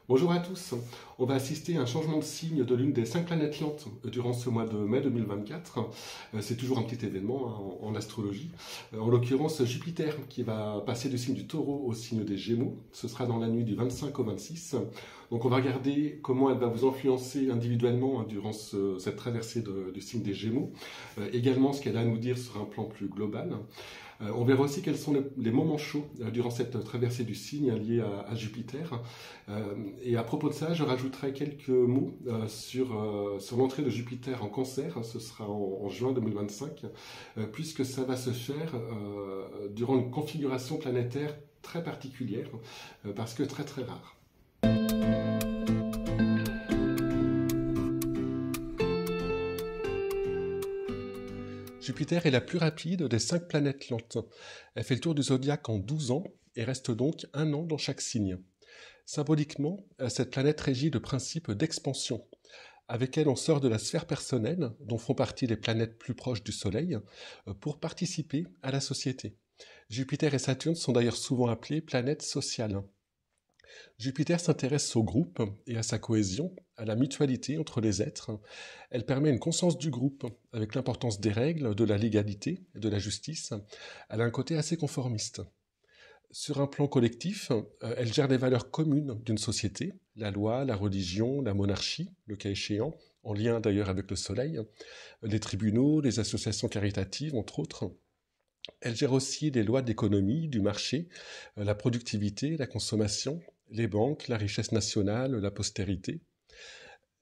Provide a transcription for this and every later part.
Bonjour à tous. On va assister à un changement de signe de l'une des 5 planètes lentes durant ce mois de mai 2024. C'est toujours un petit événement hein, en astrologie. En l'occurrence, Jupiter qui va passer du signe du Taureau au signe des Gémeaux. Ce sera dans la nuit du 25 au 26. Donc on va regarder comment elle va vous influencer individuellement hein, durant cette traversée du signe des Gémeaux. Également ce qu'elle a à nous dire sur un plan plus global. On verra aussi quels sont les moments chauds durant cette traversée du signe liée à Jupiter. Et à propos de ça, je rajouterai quelques mots sur l'entrée de Jupiter en Cancer. Ce sera en juin 2025, puisque ça va se faire durant une configuration planétaire très particulière, parce que très très rare. Jupiter est la plus rapide des 5 planètes lentes. Elle fait le tour du zodiaque en 12 ans et reste donc un an dans chaque signe. Symboliquement, cette planète régit le principe d'expansion. Avec elle, on sort de la sphère personnelle, dont font partie les planètes plus proches du Soleil, pour participer à la société. Jupiter et Saturne sont d'ailleurs souvent appelées planètes sociales. Jupiter s'intéresse au groupe et à sa cohésion, à la mutualité entre les êtres. Elle permet une conscience du groupe, avec l'importance des règles, de la légalité et de la justice. Elle a un côté assez conformiste. Sur un plan collectif, elle gère les valeurs communes d'une société, la loi, la religion, la monarchie, le cas échéant, en lien d'ailleurs avec le Soleil, les tribunaux, les associations caritatives, entre autres. Elle gère aussi les lois de l'économie, du marché, la productivité, la consommation, les banques, la richesse nationale, la postérité.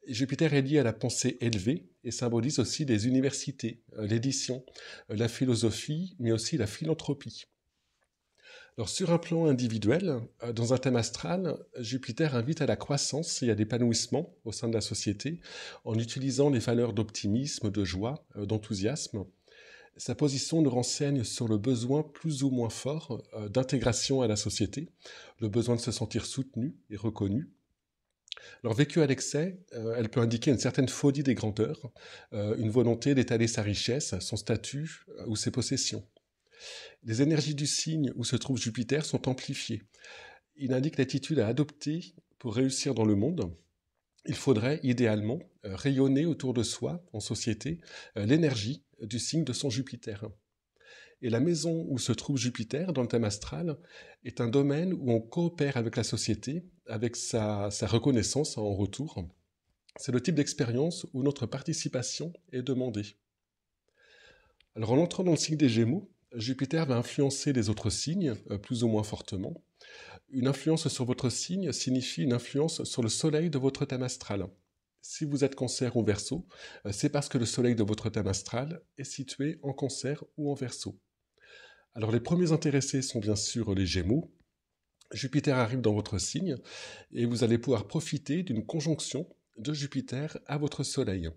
Jupiter est lié à la pensée élevée et symbolise aussi les universités, l'édition, la philosophie, mais aussi la philanthropie. Alors, sur un plan individuel, dans un thème astral, Jupiter invite à la croissance et à l'épanouissement au sein de la société en utilisant les valeurs d'optimisme, de joie, d'enthousiasme. Sa position nous renseigne sur le besoin plus ou moins fort d'intégration à la société, le besoin de se sentir soutenu et reconnu. Alors, vécue à l'excès, elle peut indiquer une certaine folie des grandeurs, une volonté d'étaler sa richesse, son statut ou ses possessions. Les énergies du signe où se trouve Jupiter sont amplifiées. Il indique l'attitude à adopter pour réussir dans le monde. Il faudrait, idéalement, rayonner autour de soi, en société, l'énergie du signe de son Jupiter. Et la maison où se trouve Jupiter, dans le thème astral, est un domaine où on coopère avec la société, avec sa reconnaissance en retour. C'est le type d'expérience où notre participation est demandée. Alors en entrant dans le signe des Gémeaux, Jupiter va influencer les autres signes, plus ou moins fortement. Une influence sur votre signe signifie une influence sur le soleil de votre thème astral. Si vous êtes Cancer ou Verseau, c'est parce que le soleil de votre thème astral est situé en Cancer ou en Verseau. Alors les premiers intéressés sont bien sûr les Gémeaux. Jupiter arrive dans votre signe et vous allez pouvoir profiter d'une conjonction de Jupiter à votre soleil.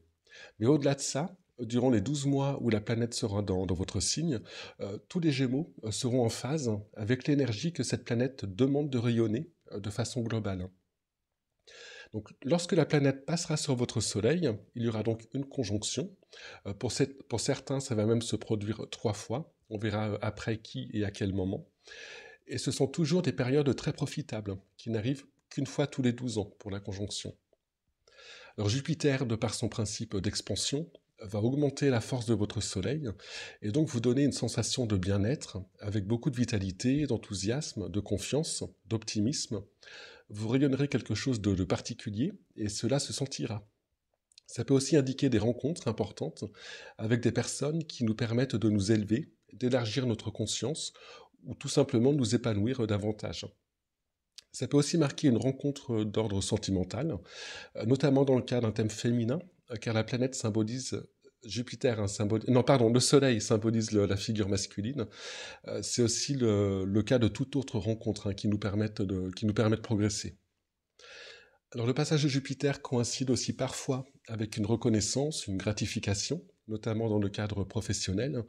Mais au-delà de ça, durant les 12 mois où la planète sera dans votre signe, tous les Gémeaux seront en phase avec l'énergie que cette planète demande de rayonner de façon globale. Donc, lorsque la planète passera sur votre Soleil, il y aura donc une conjonction. Pour certains, ça va même se produire 3 fois. On verra après qui et à quel moment. Et ce sont toujours des périodes très profitables, qui n'arrivent qu'une fois tous les 12 ans pour la conjonction. Alors Jupiter, de par son principe d'expansion, va augmenter la force de votre Soleil et donc vous donner une sensation de bien-être avec beaucoup de vitalité, d'enthousiasme, de confiance, d'optimisme. Vous rayonnerez quelque chose de particulier et cela se sentira. Ça peut aussi indiquer des rencontres importantes avec des personnes qui nous permettent de nous élever, d'élargir notre conscience ou tout simplement de nous épanouir davantage. Ça peut aussi marquer une rencontre d'ordre sentimental, notamment dans le cas d'un thème féminin, car la planète symbolise Jupiter, le Soleil symbolise la figure masculine. C'est aussi le cas de toute autre rencontre qui nous permet de progresser. Alors le passage de Jupiter coïncide aussi parfois avec une reconnaissance, une gratification, notamment dans le cadre professionnel.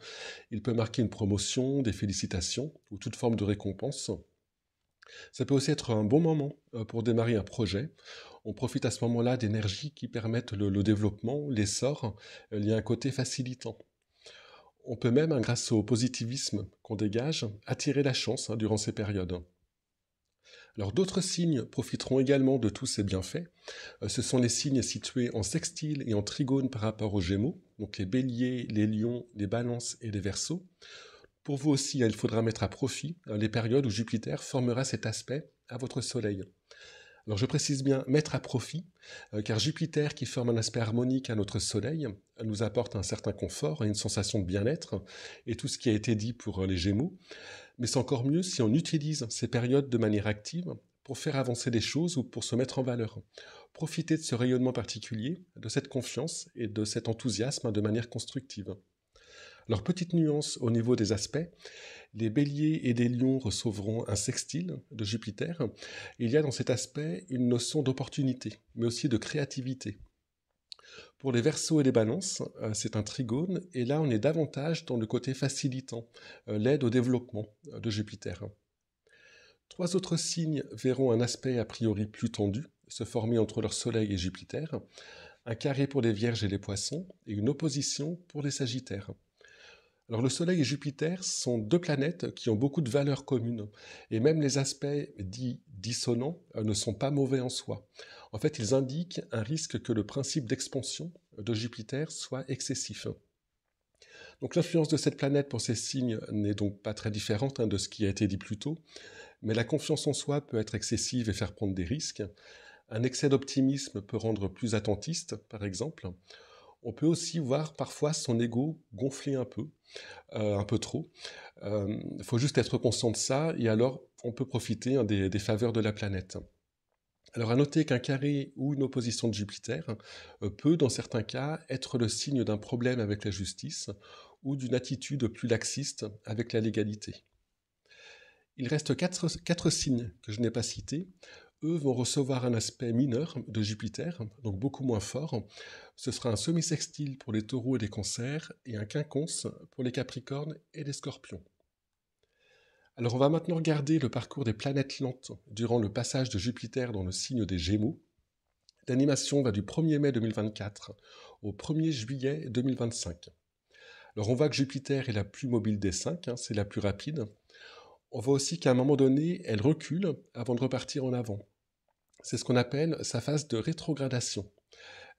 Il peut marquer une promotion, des félicitations ou toute forme de récompense. Ça peut aussi être un bon moment pour démarrer un projet. On profite à ce moment-là d'énergies qui permettent le développement, l'essor. Il y a un côté facilitant. On peut même, grâce au positivisme qu'on dégage, attirer la chance durant ces périodes. Alors d'autres signes profiteront également de tous ces bienfaits. Ce sont les signes situés en sextile et en trigone par rapport aux Gémeaux, donc les Béliers, les Lions, les Balances et les Verseaux. Pour vous aussi, il faudra mettre à profit les périodes où Jupiter formera cet aspect à votre Soleil. Alors je précise bien mettre à profit, car Jupiter qui forme un aspect harmonique à notre Soleil nous apporte un certain confort et une sensation de bien-être, et tout ce qui a été dit pour les Gémeaux. Mais c'est encore mieux si on utilise ces périodes de manière active pour faire avancer les choses ou pour se mettre en valeur. Profitez de ce rayonnement particulier, de cette confiance et de cet enthousiasme de manière constructive. Alors petite nuance au niveau des aspects, les béliers et les lions recevront un sextile de Jupiter. Il y a dans cet aspect une notion d'opportunité, mais aussi de créativité. Pour les verseaux et les balances, c'est un trigone, et là on est davantage dans le côté facilitant, l'aide au développement de Jupiter. Trois autres signes verront un aspect a priori plus tendu se former entre leur Soleil et Jupiter, un carré pour les Vierges et les Poissons, et une opposition pour les Sagittaires. Alors le Soleil et Jupiter sont deux planètes qui ont beaucoup de valeurs communes, et même les aspects dits dissonants ne sont pas mauvais en soi. En fait, ils indiquent un risque que le principe d'expansion de Jupiter soit excessif. Donc l'influence de cette planète pour ces signes n'est donc pas très différente de ce qui a été dit plus tôt, mais la confiance en soi peut être excessive et faire prendre des risques. Un excès d'optimisme peut rendre plus attentiste, par exemple. On peut aussi voir parfois son ego gonfler un peu trop. Il faut juste être conscient de ça, et alors on peut profiter des faveurs de la planète. Alors à noter qu'un carré ou une opposition de Jupiter peut, dans certains cas, être le signe d'un problème avec la justice ou d'une attitude plus laxiste avec la légalité. Il reste quatre signes que je n'ai pas cités. Eux vont recevoir un aspect mineur de Jupiter, donc beaucoup moins fort. Ce sera un semi-sextile pour les taureaux et les cancers, et un quinconce pour les capricornes et les scorpions. Alors on va maintenant regarder le parcours des planètes lentes durant le passage de Jupiter dans le signe des Gémeaux. L'animation va du 1er mai 2024 au 1er juillet 2025. Alors on voit que Jupiter est la plus mobile des 5, c'est la plus rapide. On voit aussi qu'à un moment donné, elle recule avant de repartir en avant. C'est ce qu'on appelle sa phase de rétrogradation.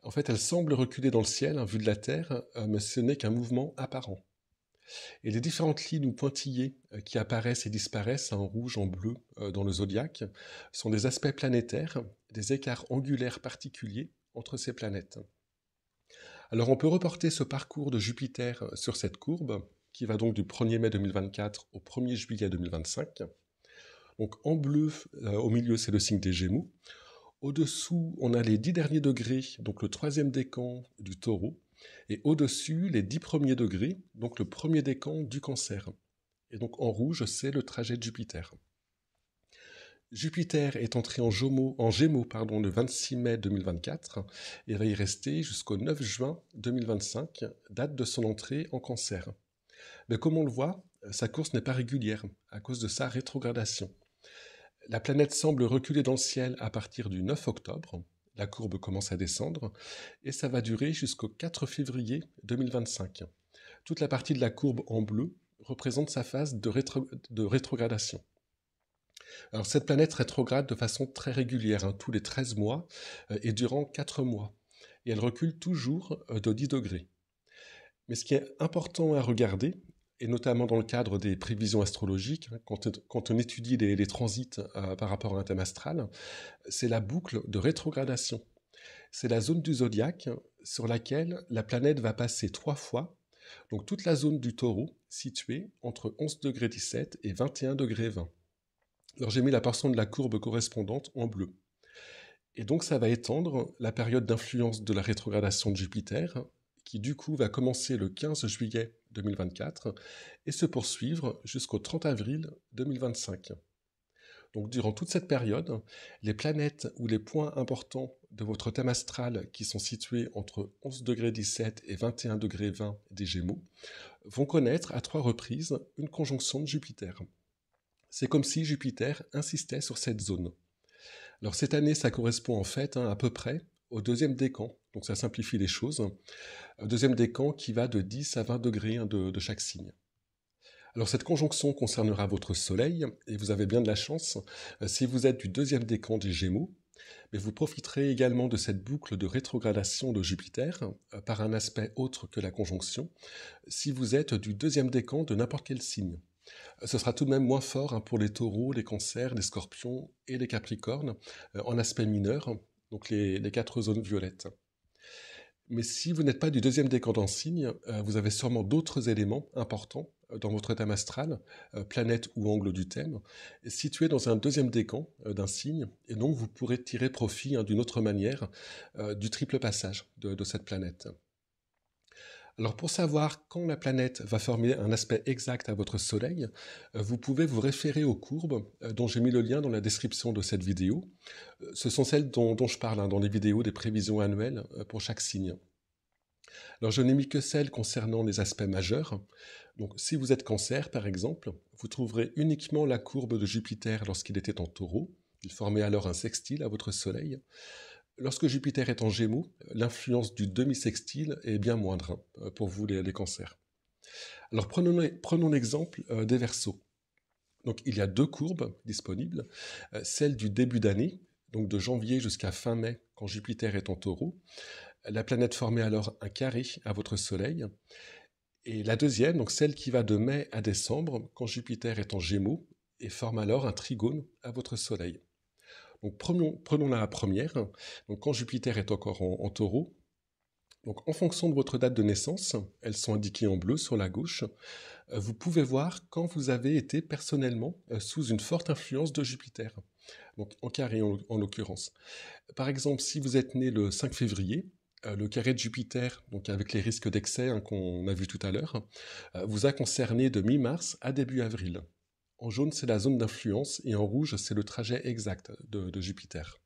En fait, elle semble reculer dans le ciel, vu de la Terre, mais ce n'est qu'un mouvement apparent. Et les différentes lignes ou pointillés qui apparaissent et disparaissent en rouge, en bleu dans le zodiaque sont des aspects planétaires, des écarts angulaires particuliers entre ces planètes. Alors on peut reporter ce parcours de Jupiter sur cette courbe, qui va donc du 1er mai 2024 au 1er juillet 2025. Donc en bleu, au milieu, c'est le signe des Gémeaux. Au-dessous, on a les 10 derniers degrés, donc le 3e décan du Taureau. Et au-dessus, les 10 premiers degrés, donc le 1er décan du Cancer. Et donc en rouge, c'est le trajet de Jupiter. Jupiter est entré en Gémeaux, le 26 mai 2024 et va y rester jusqu'au 9 juin 2025, date de son entrée en Cancer. Mais comme on le voit, sa course n'est pas régulière à cause de sa rétrogradation. La planète semble reculer dans le ciel à partir du 9 octobre. La courbe commence à descendre et ça va durer jusqu'au 4 février 2025. Toute la partie de la courbe en bleu représente sa phase de rétrogradation. Alors cette planète rétrograde de façon très régulière, tous les 13 mois et durant 4 mois. Et elle recule toujours de 10 degrés. Mais ce qui est important à regarder, et notamment dans le cadre des prévisions astrologiques, quand on étudie les transits par rapport à un thème astral, c'est la boucle de rétrogradation. C'est la zone du zodiaque sur laquelle la planète va passer 3 fois, donc toute la zone du Taureau située entre 11 degrés 17 et 21 degrés 20. Alors j'ai mis la portion de la courbe correspondante en bleu. Et donc ça va étendre la période d'influence de la rétrogradation de Jupiter, qui du coup va commencer le 15 juillet 2024 et se poursuivre jusqu'au 30 avril 2025. Donc durant toute cette période, les planètes ou les points importants de votre thème astral qui sont situés entre 11 degrés 17 et 21 degrés 20 des Gémeaux vont connaître à 3 reprises une conjonction de Jupiter. C'est comme si Jupiter insistait sur cette zone. Alors cette année, ça correspond en fait à peu près au 2e décan, donc ça simplifie les choses, un 2e décan qui va de 10 à 20 degrés de chaque signe. Alors cette conjonction concernera votre Soleil, et vous avez bien de la chance si vous êtes du deuxième décan des Gémeaux, mais vous profiterez également de cette boucle de rétrogradation de Jupiter par un aspect autre que la conjonction, si vous êtes du deuxième décan de n'importe quel signe. Ce sera tout de même moins fort pour les taureaux, les cancers, les scorpions et les capricornes, en aspect mineur, donc les quatre zones violettes. Mais si vous n'êtes pas du deuxième décan d'un signe, vous avez sûrement d'autres éléments importants dans votre thème astral, planète ou angle du thème, situés dans un deuxième décan d'un signe, et donc vous pourrez tirer profit d'une autre manière du triple passage de cette planète. Alors pour savoir quand la planète va former un aspect exact à votre Soleil, vous pouvez vous référer aux courbes dont j'ai mis le lien dans la description de cette vidéo. Ce sont celles dont je parle dans les vidéos des prévisions annuelles pour chaque signe. Alors je n'ai mis que celles concernant les aspects majeurs. Donc si vous êtes Cancer par exemple, vous trouverez uniquement la courbe de Jupiter lorsqu'il était en Taureau. Il formait alors un sextile à votre Soleil. Lorsque Jupiter est en Gémeaux, l'influence du demi-sextile est bien moindre pour vous les cancers. Alors prenons l'exemple des Verseaux. Donc il y a deux courbes disponibles, celle du début d'année, donc de janvier jusqu'à fin mai, quand Jupiter est en Taureau. La planète formait alors un carré à votre Soleil. Et la deuxième, donc celle qui va de mai à décembre, quand Jupiter est en Gémeaux, et forme alors un trigone à votre Soleil. Donc prenons la première, donc quand Jupiter est encore en Taureau. Donc en fonction de votre date de naissance, elles sont indiquées en bleu sur la gauche, vous pouvez voir quand vous avez été personnellement sous une forte influence de Jupiter, donc en carré en l'occurrence. Par exemple, si vous êtes né le 5 février, le carré de Jupiter, donc avec les risques d'excès qu'on a vu tout à l'heure, vous a concerné de mi-mars à début avril. En jaune, c'est la zone d'influence, et en rouge, c'est le trajet exact de Jupiter.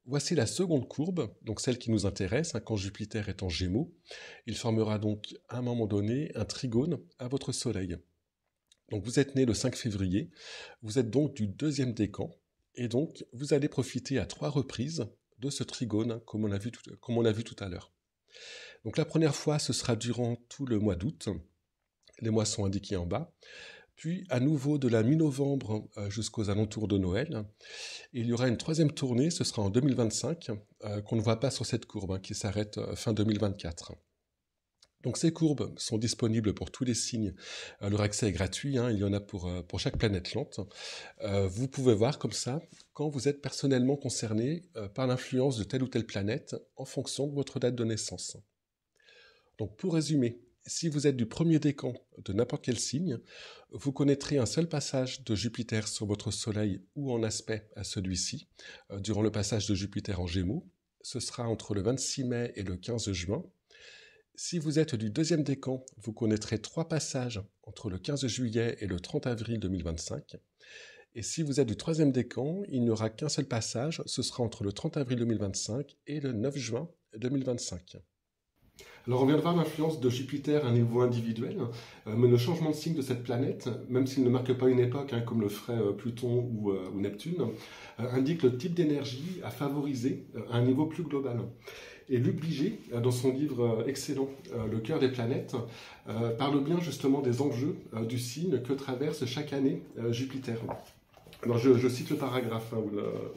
Voici la seconde courbe, donc celle qui nous intéresse, quand Jupiter est en Gémeaux. Il formera donc à un moment donné un trigone à votre Soleil. Donc vous êtes né le 5 février, vous êtes donc du deuxième décan, et donc vous allez profiter à 3 reprises de ce trigone, comme on l'a vu tout à l'heure. Donc la première fois, ce sera durant tout le mois d'août. Les mois sont indiqués en bas. Puis à nouveau de la mi-novembre jusqu'aux alentours de Noël. Et il y aura une troisième tournée, ce sera en 2025, qu'on ne voit pas sur cette courbe, qui s'arrête fin 2024. Donc ces courbes sont disponibles pour tous les signes. Leur accès est gratuit, il y en a pour chaque planète lente. Vous pouvez voir comme ça quand vous êtes personnellement concerné par l'influence de telle ou telle planète en fonction de votre date de naissance. Donc pour résumer, si vous êtes du premier décan de n'importe quel signe, vous connaîtrez un seul passage de Jupiter sur votre Soleil ou en aspect à celui-ci, durant le passage de Jupiter en Gémeaux. Ce sera entre le 26 mai et le 15 juin. Si vous êtes du deuxième décan, vous connaîtrez 3 passages entre le 15 juillet et le 30 avril 2025. Et si vous êtes du troisième décan, il n'y aura qu'un seul passage, ce sera entre le 30 avril 2025 et le 9 juin 2025. Alors on vient de voir l'influence de Jupiter à un niveau individuel, mais le changement de signe de cette planète, même s'il ne marque pas une époque comme le ferait Pluton ou Neptune, indique le type d'énergie à favoriser à un niveau plus global. Et Luc Biget, dans son livre excellent Le cœur des planètes, parle bien justement des enjeux du signe que traverse chaque année Jupiter. Alors je cite le paragraphe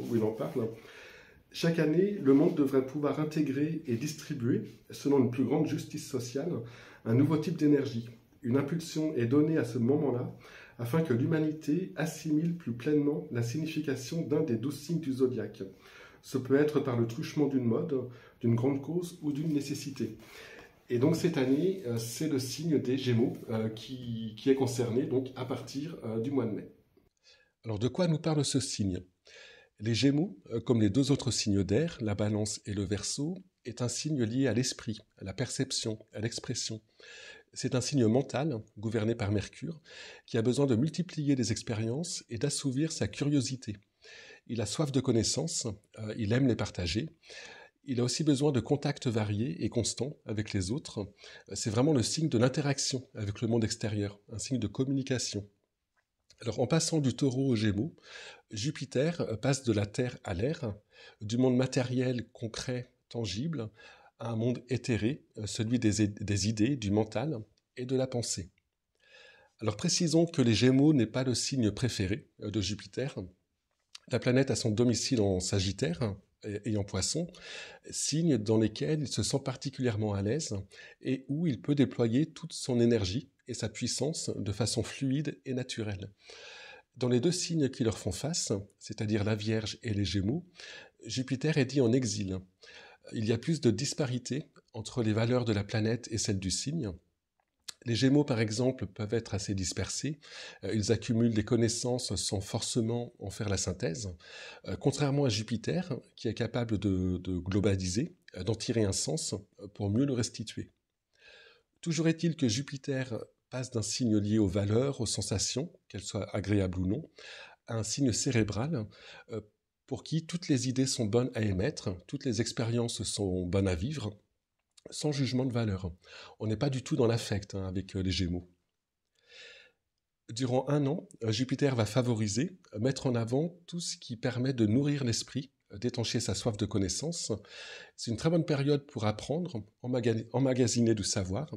où il en parle. Chaque année, le monde devrait pouvoir intégrer et distribuer, selon une plus grande justice sociale, un nouveau type d'énergie. Une impulsion est donnée à ce moment-là, afin que l'humanité assimile plus pleinement la signification d'un des 12 signes du zodiaque. Ce peut être par le truchement d'une mode, d'une grande cause ou d'une nécessité. Et donc cette année, c'est le signe des Gémeaux qui est concerné donc, à partir du mois de mai. Alors de quoi nous parle ce signe ? Les Gémeaux, comme les 2 autres signes d'air, la Balance et le Verseau, est un signe lié à l'esprit, à la perception, à l'expression. C'est un signe mental, gouverné par Mercure, qui a besoin de multiplier les expériences et d'assouvir sa curiosité. Il a soif de connaissances, il aime les partager. Il a aussi besoin de contacts variés et constants avec les autres. C'est vraiment le signe de l'interaction avec le monde extérieur, un signe de communication. Alors, en passant du Taureau au Gémeaux, Jupiter passe de la Terre à l'air, du monde matériel, concret, tangible, à un monde éthéré, celui des idées, du mental et de la pensée. Alors précisons que les Gémeaux n'est pas le signe préféré de Jupiter. La planète a son domicile en Sagittaire et en Poisson, signes dans lesquels il se sent particulièrement à l'aise et où il peut déployer toute son énergie et sa puissance de façon fluide et naturelle. Dans les deux signes qui leur font face, c'est-à-dire la Vierge et les Gémeaux, Jupiter est dit en exil. Il y a plus de disparité entre les valeurs de la planète et celles du signe. Les Gémeaux, par exemple, peuvent être assez dispersés. Ils accumulent des connaissances sans forcément en faire la synthèse. Contrairement à Jupiter, qui est capable de globaliser, d'en tirer un sens pour mieux le restituer. Toujours est-il que Jupiter passe d'un signe lié aux valeurs, aux sensations, qu'elles soient agréables ou non, à un signe cérébral pour qui toutes les idées sont bonnes à émettre, toutes les expériences sont bonnes à vivre, sans jugement de valeur. On n'est pas du tout dans l'affect avec les Gémeaux. Durant un an, Jupiter va favoriser, mettre en avant tout ce qui permet de nourrir l'esprit, d'étancher sa soif de connaissance. C'est une très bonne période pour apprendre, emmagasiner du savoir,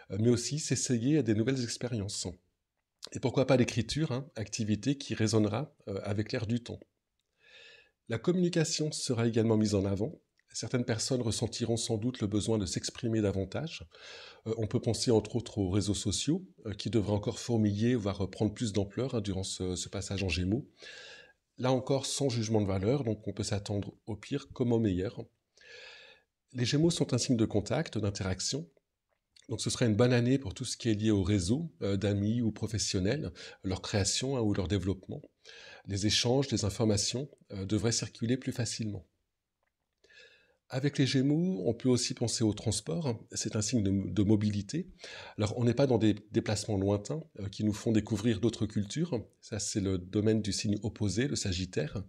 mais aussi s'essayer à des nouvelles expériences. Et pourquoi pas l'écriture, activité qui résonnera avec l'air du temps. La communication sera également mise en avant. Certaines personnes ressentiront sans doute le besoin de s'exprimer davantage. On peut penser entre autres aux réseaux sociaux, qui devraient encore fourmiller, voire prendre plus d'ampleur durant ce passage en Gémeaux. Là encore, sans jugement de valeur, donc on peut s'attendre au pire comme au meilleur. Les Gémeaux sont un signe de contact, d'interaction. Donc ce serait une bonne année pour tout ce qui est lié au réseau d'amis ou professionnels, leur création ou leur développement. Les échanges, les informations devraient circuler plus facilement. Avec les Gémeaux, on peut aussi penser au transport. C'est un signe de mobilité. Alors, on n'est pas dans des déplacements lointains qui nous font découvrir d'autres cultures. Ça, c'est le domaine du signe opposé, le Sagittaire.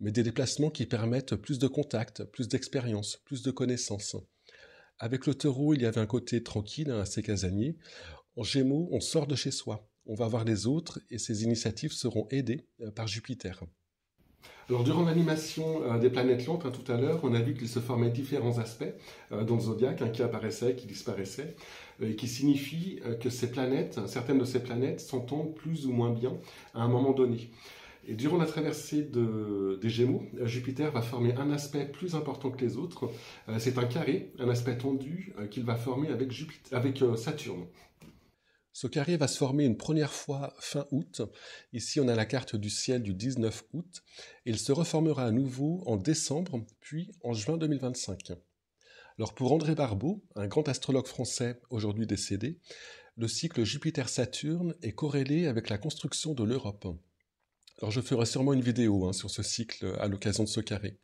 Mais des déplacements qui permettent plus de contacts, plus d'expérience, plus de connaissances. Avec le Taureau, il y avait un côté tranquille, assez casanier. En Gémeaux, on sort de chez soi. On va voir les autres et ces initiatives seront aidées par Jupiter. Alors, durant l'animation des planètes lentes, tout à l'heure, on a vu qu'il se formait différents aspects dans le zodiaque, qui apparaissaient, qui disparaissaient, et qui signifie que ces planètes, certaines de ces planètes, s'entendent plus ou moins bien à un moment donné. Et durant la traversée des Gémeaux, Jupiter va former un aspect plus important que les autres. C'est un carré, un aspect tendu qu'il va former avec Saturne. Ce carré va se former une première fois fin août. Ici, on a la carte du ciel du 19 août. Et il se reformera à nouveau en décembre, puis en juin 2025. Alors pour André Barbeau, un grand astrologue français aujourd'hui décédé, le cycle Jupiter-Saturne est corrélé avec la construction de l'Europe. Alors je ferai sûrement une vidéo sur ce cycle à l'occasion de ce carré.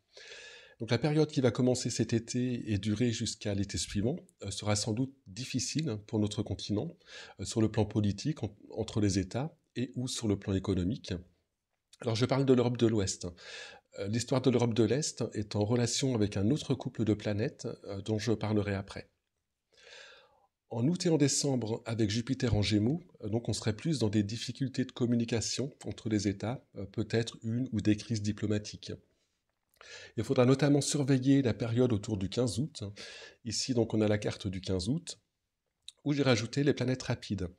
Donc la période qui va commencer cet été et durer jusqu'à l'été suivant sera sans doute difficile pour notre continent, sur le plan politique, entre les États, et ou sur le plan économique. Alors je parle de l'Europe de l'Ouest. L'histoire de l'Europe de l'Est est en relation avec un autre couple de planètes dont je parlerai après. En août et en décembre, avec Jupiter en Gémeaux, donc on serait plus dans des difficultés de communication entre les États, peut-être une ou des crises diplomatiques. Il faudra notamment surveiller la période autour du 15 août. Ici, donc, on a la carte du 15 août, où j'ai rajouté les planètes rapides.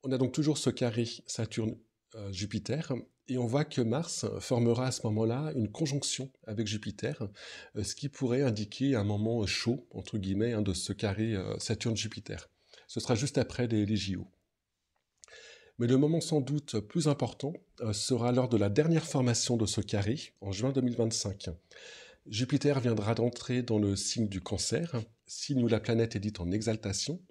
On a donc toujours ce carré Saturne-Jupiter, et on voit que Mars formera à ce moment-là une conjonction avec Jupiter, ce qui pourrait indiquer un moment chaud, entre guillemets, de ce carré Saturne-Jupiter. Ce sera juste après les JO. Mais le moment sans doute plus important sera lors de la dernière formation de ce carré, en juin 2025. Jupiter viendra d'entrer dans le signe du Cancer, signe où la planète est dite en exaltation.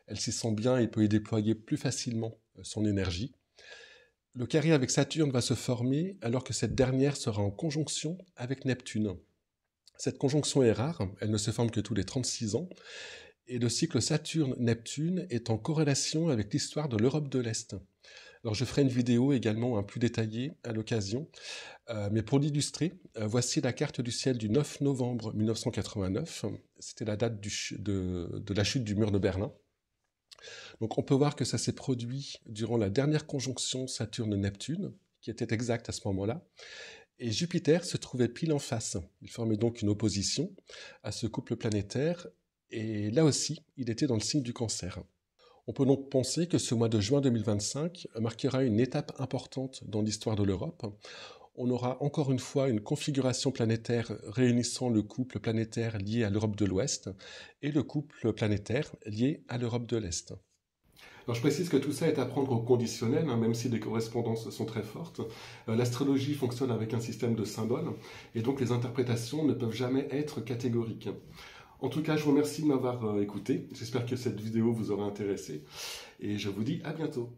Elle s'y sent bien et peut y déployer plus facilement son énergie. Le carré avec Saturne va se former alors que cette dernière sera en conjonction avec Neptune. Cette conjonction est rare, elle ne se forme que tous les 36 ans, et le cycle Saturne-Neptune est en corrélation avec l'histoire de l'Europe de l'Est. Alors je ferai une vidéo également plus détaillée à l'occasion, mais pour l'illustrer, voici la carte du ciel du 9 novembre 1989, c'était la date de la chute du mur de Berlin. Donc on peut voir que ça s'est produit durant la dernière conjonction Saturne-Neptune, qui était exacte à ce moment-là, et Jupiter se trouvait pile en face. Il formait donc une opposition à ce couple planétaire, et là aussi, il était dans le signe du Cancer. On peut donc penser que ce mois de juin 2025 marquera une étape importante dans l'histoire de l'Europe. On aura encore une fois une configuration planétaire réunissant le couple planétaire lié à l'Europe de l'Ouest et le couple planétaire lié à l'Europe de l'Est. Alors je précise que tout ça est à prendre au conditionnel, même si les correspondances sont très fortes. L'astrologie fonctionne avec un système de symboles, et donc les interprétations ne peuvent jamais être catégoriques. En tout cas, je vous remercie de m'avoir écouté. J'espère que cette vidéo vous aura intéressé, et je vous dis à bientôt.